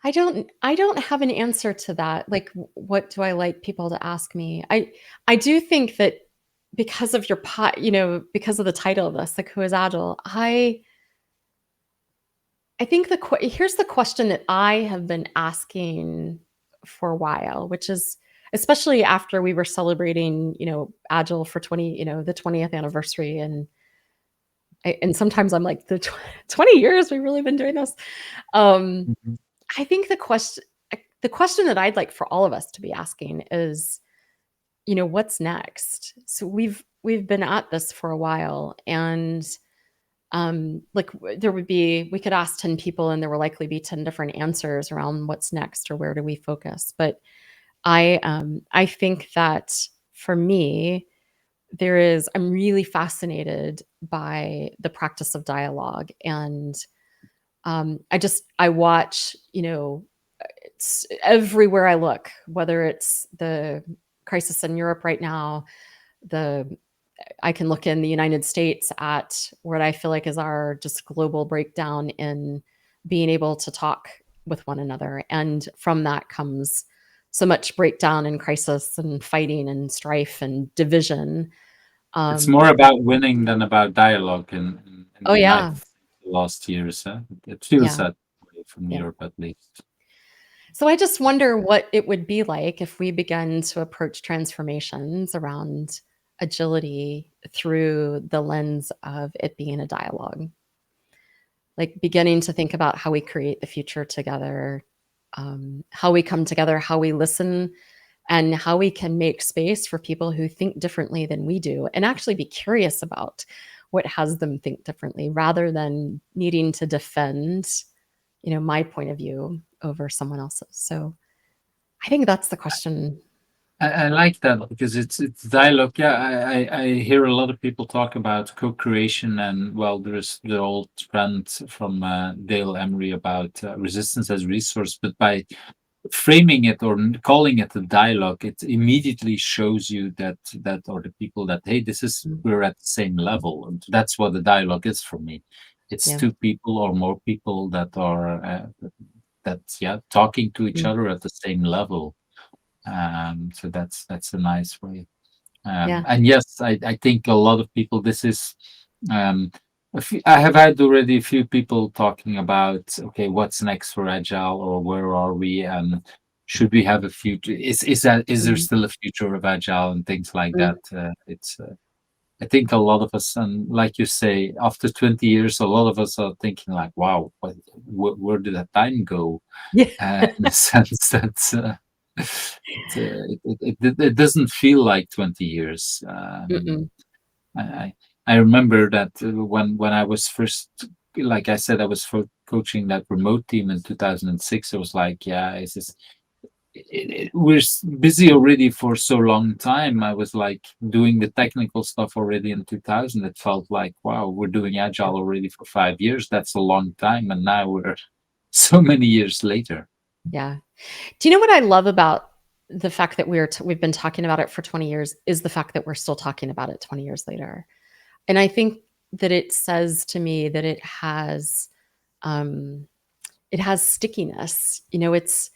I don't have an answer to that. Like, what do I like people to ask me? I do think that because of because of the title of this, like, who is agile? I think here's the question that I have been asking for a while, which is especially after we were celebrating, agile for 20, the 20th anniversary, and sometimes I'm like, 20 years we've really been doing this. Um, Mhm. I think the question that I'd like for all of us to be asking is, what's next? So we've been at this for a while, and like we could ask 10 people and there will likely be 10 different answers around what's next or where do we focus. But I think that for me, I'm really fascinated by the practice of dialogue. And I watch, it's everywhere I look, whether it's the crisis in Europe right now, I can look in the United States at what I feel like is our just global breakdown in being able to talk with one another. And from that comes so much breakdown and crisis and fighting and strife and division. It's Um, more about winning than about dialogue in oh the United yeah, States the last years. It feels yeah, that way from yeah. Europe at least. So I just wonder what it would be like if we began to approach transformations around agility through the lens of it being a dialogue. Like beginning to think about how we create the future together, how we come together, how we listen, and how we can make space for people who think differently than we do and actually be curious about what has them think differently rather than needing to defend, my point of view over someone else's. So I think that's the question. I like that because it's dialogue. Yeah, I hear a lot of people talk about co-creation, and well, there's the old trend from Dale Emery about resistance as resource. But by framing it or calling it a dialogue, it immediately shows you that or the people that, hey, this is, Mm, we're at the same level, and that's what the dialogue is for me. It's yeah. two people or more people that are talking to each Mm, other at the same level. So that's a nice way. yeah. And yes, I think a lot of people, this is, I have had already a few people talking about, okay, what's next for Agile, or where are we, and should we have a future? Is there Mm, still a future of Agile and things like mm. that? It's I think a lot of us, and like you say, after 20 years, a lot of us are thinking like, wow, where did that time go? Yeah. In the sense that it doesn't feel like 20 years. Mm-mm. I, I I remember that when I was first, like I said, I was coaching that remote team in 2006. I was like, yeah, it's just, we're busy already for so long time. I was like doing the technical stuff already in 2000. It felt like, wow, we're doing agile already for 5 years. That's a long time, and now we're so many years later. Yeah. Do you know what I love about the fact that we've been talking about it for 20 years is the fact that we're still talking about it 20 years later. And I think that it says to me that um, it has stickiness. It's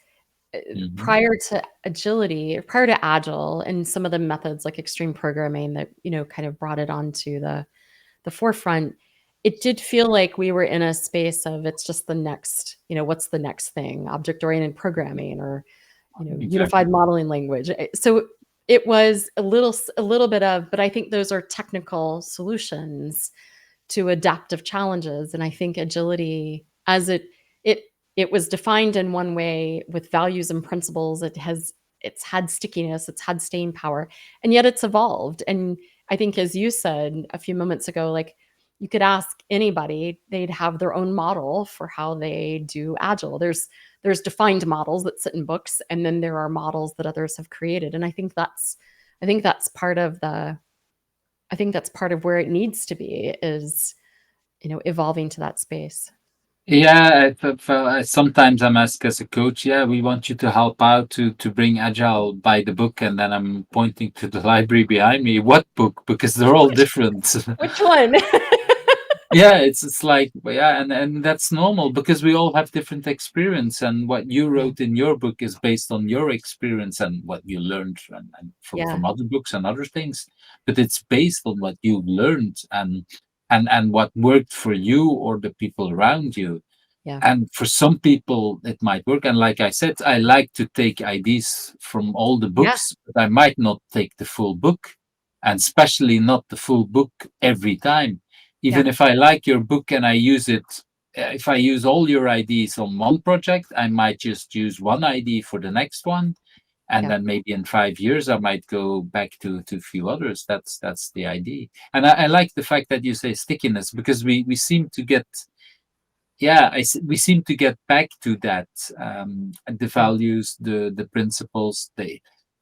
Mhm. prior to agility, or prior to agile, and some of the methods like extreme programming that kind of brought it onto the forefront. It did feel like we were in a space of it's just the next, what's the next thing, object oriented programming or Exactly. unified modeling language. So it was a little bit of, but I think those are technical solutions to adaptive challenges. And I think agility, as it it was defined in one way with values and principles, it's had stickiness, it's had staying power, and yet it's evolved. And I think, as you said a few moments ago, like you could ask anybody, they'd have their own model for how they do agile. There's defined models that sit in books, and then there are models that others have created. And I think that's part of where it needs to be is, evolving to that space. Yeah, sometimes I'm asked as a coach, yeah, we want you to help out to bring Agile by the book, and then I'm pointing to the library behind me. What book? Because they're all Which different. which one? Yeah, it's like, yeah, and that's normal because we all have different experience, and what you Yeah, wrote in your book is based on your experience and what you learned and yeah, from other books and other things, but it's based on what you learned and what worked for you or the people around you. yeah, And for some people it might work, and like I said, I like to take ideas from all the yeah, books, but I might not take the full book, and especially not the full book every time. yeah, Even if I like your book and I use it if I use all your ideas on one project, I might just use one idea for the next one, and Yeah. then maybe in 5 years I might go back to a few others. That's the idea. And I like the fact that you say stickiness, because we seem to get, yeah, we seem to get back to that, the Yeah. values, the principles.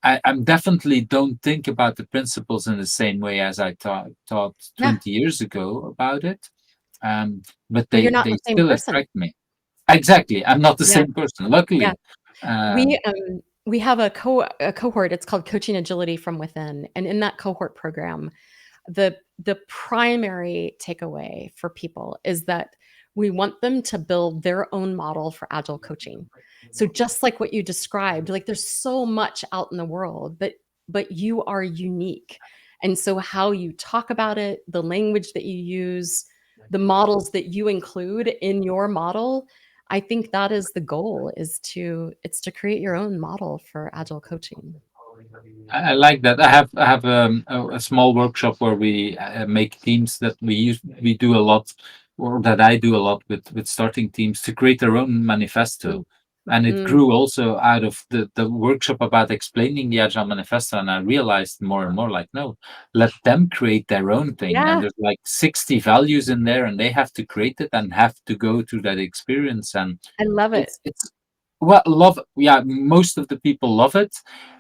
I'm definitely don't think about the principles in the same way as I thought Yeah. 20 years ago about it. But Well, you're not they the same still person. attract me. Exactly, I'm not the Yeah. same person, Yeah. luckily. We um um we have a cohort. It's called Coaching Agility from Within, and in that cohort program, the primary takeaway for people is that we want them to build their own model for agile coaching. So just like what you described, like there's so much out in the world, but you are unique. And so how you talk about it, the language that you use, the models that you include in your model, I think that is the goal, is to it's to create your own model for agile coaching. I like that. I have a small workshop where we make teams that we do a lot, or that I do a lot with starting teams to create their own Mm, manifesto. And it mm. grew also out of the workshop about explaining the Agile Manifesto. And I realized more and more, like, no, let them create their own thing. And Yeah, there's like 60 values in there, and they have to create it and have to go through that experience. And I love it. it's well, love, yeah, most of the people love it,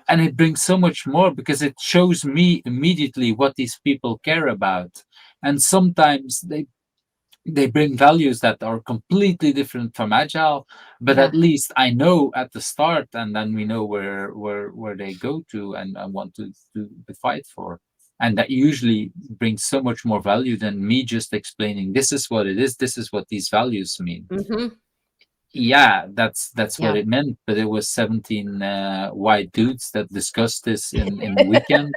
and it brings so much more because it shows me immediately what these people care about. And sometimes they bring values that are completely different from agile, but at Yeah, least I know at the start, and then we know where they go to and want to fight for. And that usually brings so much more value than me just explaining, this is what it is, this is what these values mean. mhm, Yeah, that's what yeah. it meant. But it was 17 white dudes that discussed this in a weekend.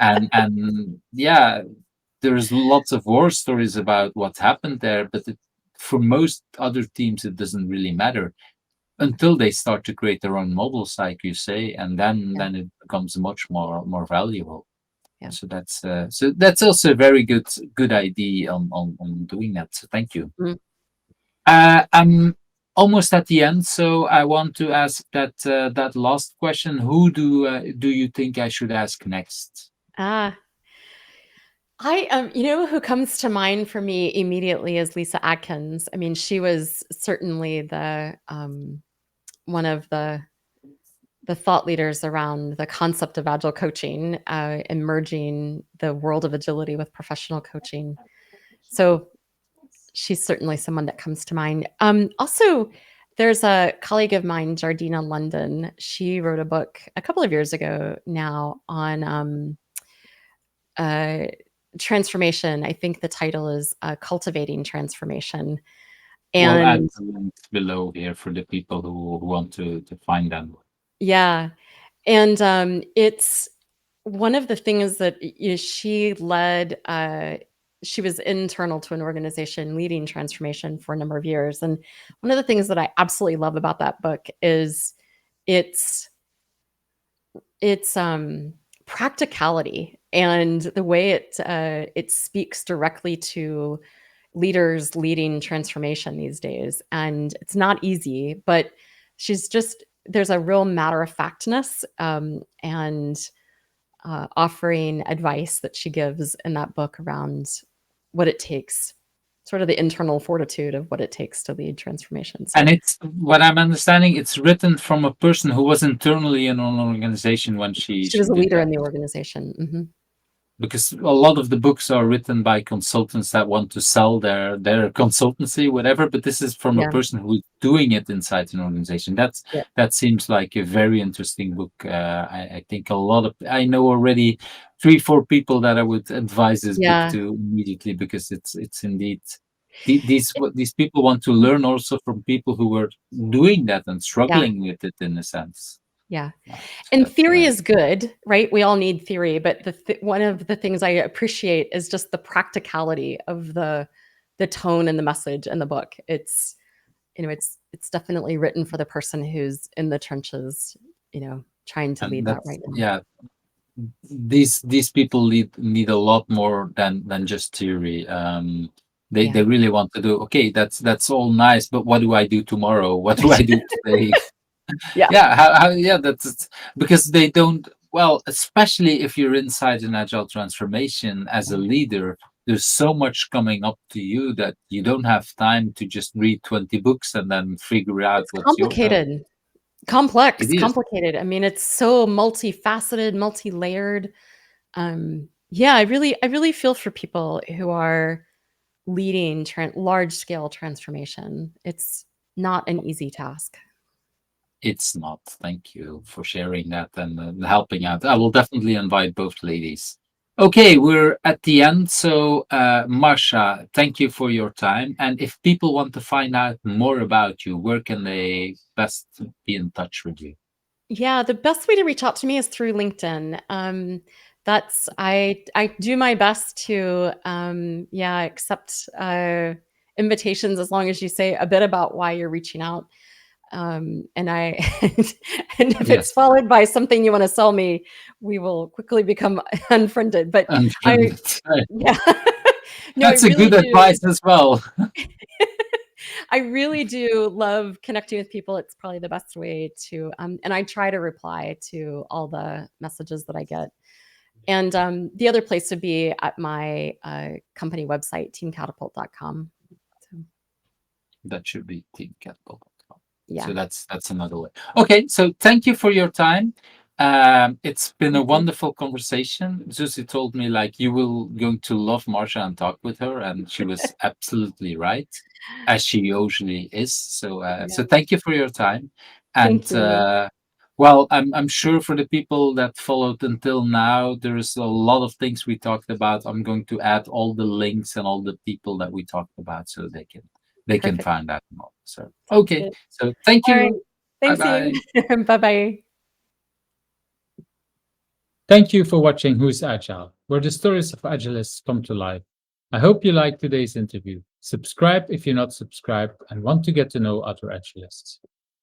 And yeah, there's lots of war stories about what happened there, but for most other teams it doesn't really matter until they start to create their own models, like you say, and Yeah, then it becomes much more valuable. yeah. So that's also a very good idea on doing that, so thank you. Mm. I'm almost at the end, so I want to ask that last question. Who do you think I should ask next? Ah, you know who comes to mind for me immediately is Lyssa Adkins. I mean, she was certainly one of the thought leaders around the concept of agile coaching, emerging the world of agility with professional coaching. So she's certainly someone that comes to mind. Also, there's a colleague of mine, Jardena London. She wrote a book a couple of years ago now on uh, transformation. I think the title is Cultivating Transformation. We'll add And the links below here for the people who want to find them. yeah, and it's one of the things that she led. She was internal to an organization leading transformation for a number of years. And one of the things that I absolutely love about that book is its its practicality and the way it speaks directly to leaders leading transformation these days. And it's not easy, but she's just there's a real matter of factness, and offering advice that she gives in that book around what it takes, sort of the internal fortitude of what it takes to lead transformation. And So it's what I'm understanding. It's written from a person who was internally in an organization when she she was a did leader that. in the organization. Hmm. Because a lot of the books are written by consultants that want to sell their consultancy, whatever. But this is from a Yeah, person who's doing it inside an organization. yeah, That seems like a very interesting book. I think a lot of I know already 3 4 people that I would advise this book yeah, to immediately, because it's indeed these what these people want to learn also from people who were doing that and yeah, struggling with it in a sense. yeah. So And that theory is good, right? We all need theory, but one of the things I appreciate is just the practicality of the tone and the message in the book. It's it's definitely written for the person who's in the trenches, trying to and lead that that's right now. yeah, these people need a lot more than just theory. They Yeah. really want to do, okay, that's all nice, but what do I do tomorrow? What do I do today? Yeah. Yeah, yeah, because they don't, well, especially if you're inside an agile transformation as a leader, there's so much coming up to you that you don't have time to just read 20 books and then figure out It's what's your, no, complicated, it complex, is. complicated. I mean, it's so multifaceted, multi-layered. Yeah, I really feel for people who are leading large scale transformation. It's not an easy task. It's not. Thank you for sharing that and helping out. I will definitely invite both ladies. Okay, we're at the end. So, Marsha, thank you for your time. And if people want to find out more about you, where can they best be in touch with you? Yeah, the best way to reach out to me is through LinkedIn. That's I do my best to yeah, accept invitations as long as you say a bit about why you're reaching out. And I and if it's Yes, followed by something you want to sell me, we will quickly become unfriended. But I unfriended. yeah. No, I That's a really good do. advice as well. I really do love connecting with people. It's probably the best way to, and I try to reply to all the messages that I get. And the other place would be at my company website, teamcatapult.com. So, That should be Team Catapult. yeah, So that's another way. Okay, so thank you for your time. It's been a thank you. wonderful conversation. Susie told me like you will going to love Marsha and talk with her, and she was absolutely right, as she usually is. So Yeah, so thank you for your time, and thank you. well, I'm sure for the people that followed until now, there is a lot of things we talked about. I'm going to add all the links and all the people that we talked about so they can Perfect. find out more. So, Sounds okay. good. So, thank All right. you. Bye Thanks, Ian. bye. Bye bye. Thank you for watching Who's Agile, where the stories of agilists come to life. I hope you liked today's interview. Subscribe if you're not subscribed and want to get to know other agilists.